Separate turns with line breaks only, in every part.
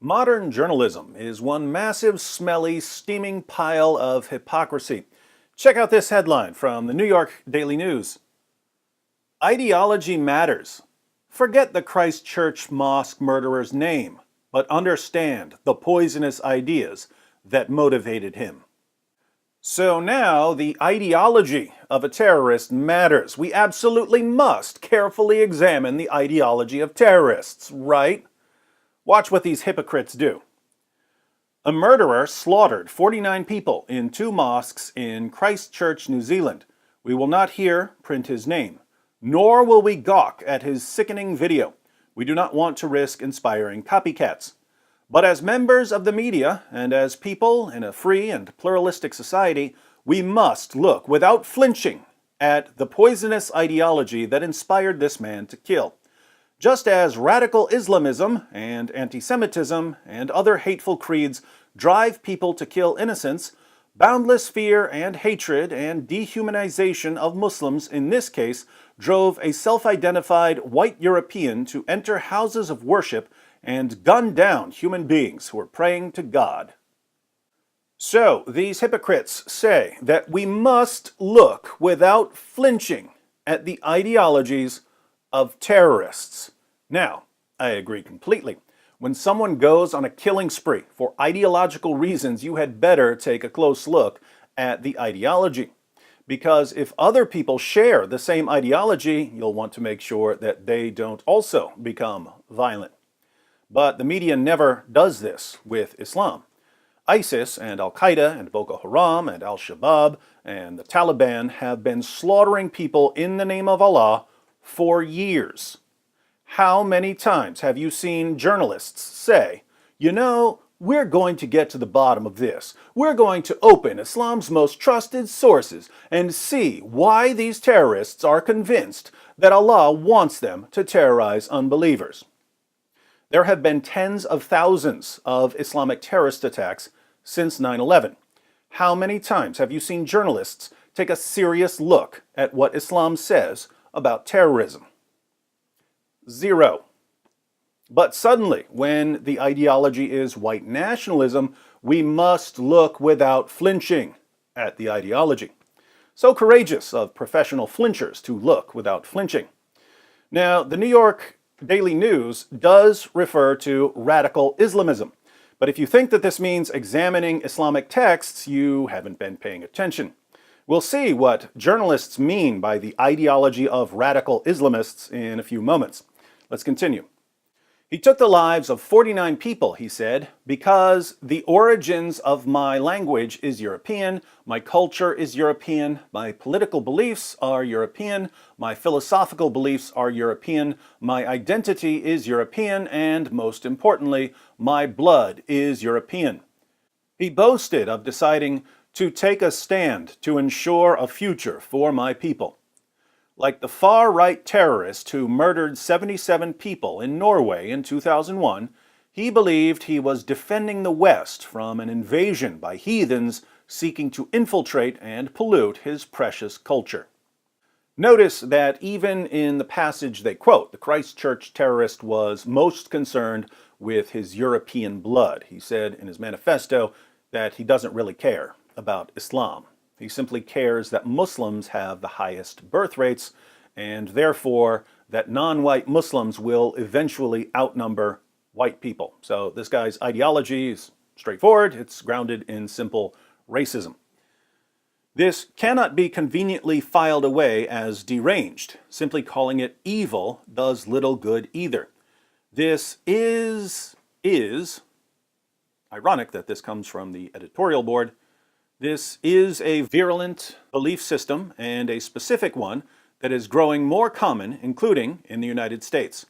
Modern journalism is one massive, smelly, steaming pile of hypocrisy. Check out this headline from the New York Daily News. Ideology matters. Forget the Christchurch Mosque murderer's name, but understand the poisonous ideas that motivated him. So now the ideology of a terrorist matters. We absolutely must carefully examine the ideology of terrorists, right? Watch what these hypocrites do. A murderer slaughtered 49 people in 2 mosques in Christchurch, New Zealand. We will not here print his name, nor will we gawk at his sickening video. We do not want to risk inspiring copycats. But as members of the media and as people in a free and pluralistic society, we must look without flinching at the poisonous ideology that inspired this man to kill. Just as radical Islamism and anti-Semitism and other hateful creeds drive people to kill innocents, boundless fear and hatred and dehumanization of Muslims in this case drove a self-identified white European to enter houses of worship and gun down human beings who were praying to God. So, these hypocrites say that we must look without flinching at the ideologies of terrorists. Now, I agree completely. When someone goes on a killing spree for ideological reasons, you had better take a close look at the ideology. Because if other people share the same ideology, you'll want to make sure that they don't also become violent. But the media never does this with Islam. ISIS and Al-Qaeda and Boko Haram and Al-Shabaab and the Taliban have been slaughtering people in the name of Allah for years. How many times have you seen journalists say, we're going to get to the bottom of this. We're going to open Islam's most trusted sources and see why these terrorists are convinced that Allah wants them to terrorize unbelievers. There have been tens of thousands of Islamic terrorist attacks since 9/11. How many times have you seen journalists take a serious look at what Islam says about terrorism? 0. But suddenly, when the ideology is white nationalism, we must look without flinching at the ideology. So courageous of professional flinchers to look without flinching. Now, the New York Daily News does refer to radical Islamism. But if you think that this means examining Islamic texts, you haven't been paying attention. We'll see what journalists mean by the ideology of radical Islamists in a few moments. Let's continue. He took the lives of 49 people, he said, because the origins of my language is European, my culture is European, my political beliefs are European, my philosophical beliefs are European, my identity is European, and most importantly, my blood is European. He boasted of deciding to take a stand to ensure a future for my people. Like the far-right terrorist who murdered 77 people in Norway in 2001, he believed he was defending the West from an invasion by heathens seeking to infiltrate and pollute his precious culture. Notice that even in the passage they quote, the Christchurch terrorist was most concerned with his European blood. He said in his manifesto that he doesn't really care about Islam. He simply cares that Muslims have the highest birth rates, and therefore that non-white Muslims will eventually outnumber white people. So this guy's ideology is straightforward. It's grounded in simple racism. This cannot be conveniently filed away as deranged. Simply calling it evil does little good either. This is ironic that this comes from the editorial board. This is a virulent belief system, and a specific one that is growing more common, including in the United States.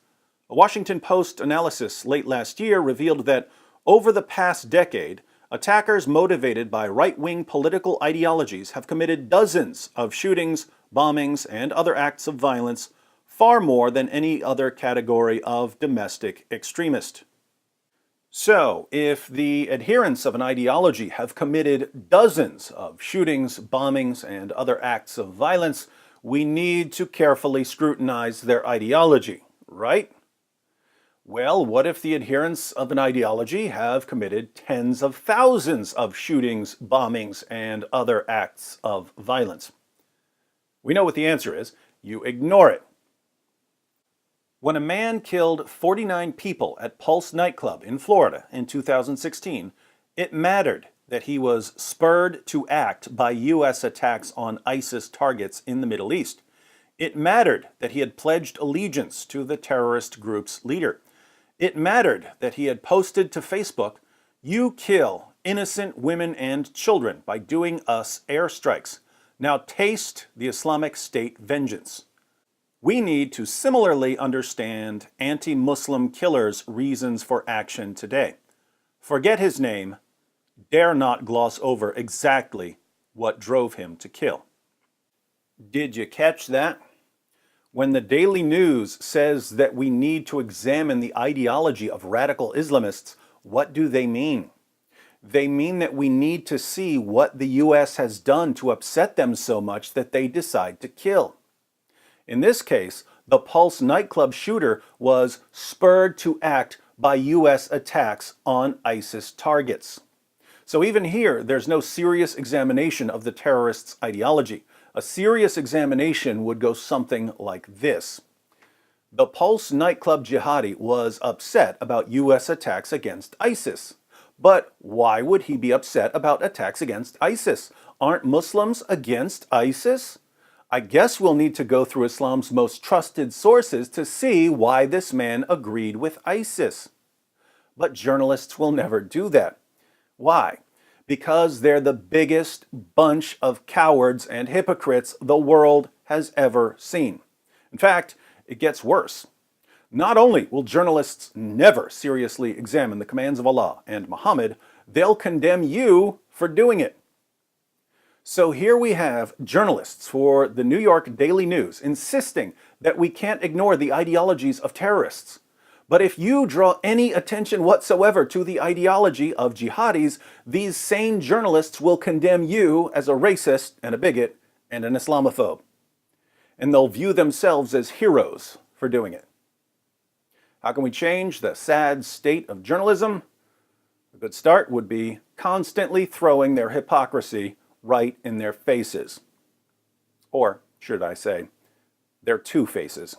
A Washington Post analysis late last year revealed that over the past decade, attackers motivated by right-wing political ideologies have committed dozens of shootings, bombings, and other acts of violence, far more than any other category of domestic extremist. So, if the adherents of an ideology have committed dozens of shootings, bombings, and other acts of violence, we need to carefully scrutinize their ideology, right? Well, what if the adherents of an ideology have committed tens of thousands of shootings, bombings, and other acts of violence? We know what the answer is. You ignore it. When a man killed 49 people at Pulse nightclub in Florida in 2016, it mattered that he was spurred to act by U.S. attacks on ISIS targets in the Middle East. It mattered that he had pledged allegiance to the terrorist group's leader. It mattered that he had posted to Facebook, "You kill innocent women and children by doing us airstrikes. Now taste the Islamic State vengeance." We need to similarly understand anti-Muslim killers' reasons for action today. Forget his name. Dare not gloss over exactly what drove him to kill. Did you catch that? When the Daily News says that we need to examine the ideology of radical Islamists, what do they mean? They mean that we need to see what the U.S. has done to upset them so much that they decide to kill. In this case, the Pulse nightclub shooter was spurred to act by U.S. attacks on ISIS targets. So even here, there's no serious examination of the terrorists' ideology. A serious examination would go something like this. The Pulse nightclub jihadi was upset about U.S. attacks against ISIS. But why would he be upset about attacks against ISIS? Aren't Muslims against ISIS? I guess we'll need to go through Islam's most trusted sources to see why this man agreed with ISIS. But journalists will never do that. Why? Because they're the biggest bunch of cowards and hypocrites the world has ever seen. In fact, it gets worse. Not only will journalists never seriously examine the commands of Allah and Muhammad, they'll condemn you for doing it. So here we have journalists for the New York Daily News insisting that we can't ignore the ideologies of terrorists. But if you draw any attention whatsoever to the ideology of jihadis, these same journalists will condemn you as a racist and a bigot and an Islamophobe. And they'll view themselves as heroes for doing it. How can we change the sad state of journalism? A good start would be constantly throwing their hypocrisy right in their faces. Or, should I say, their two faces.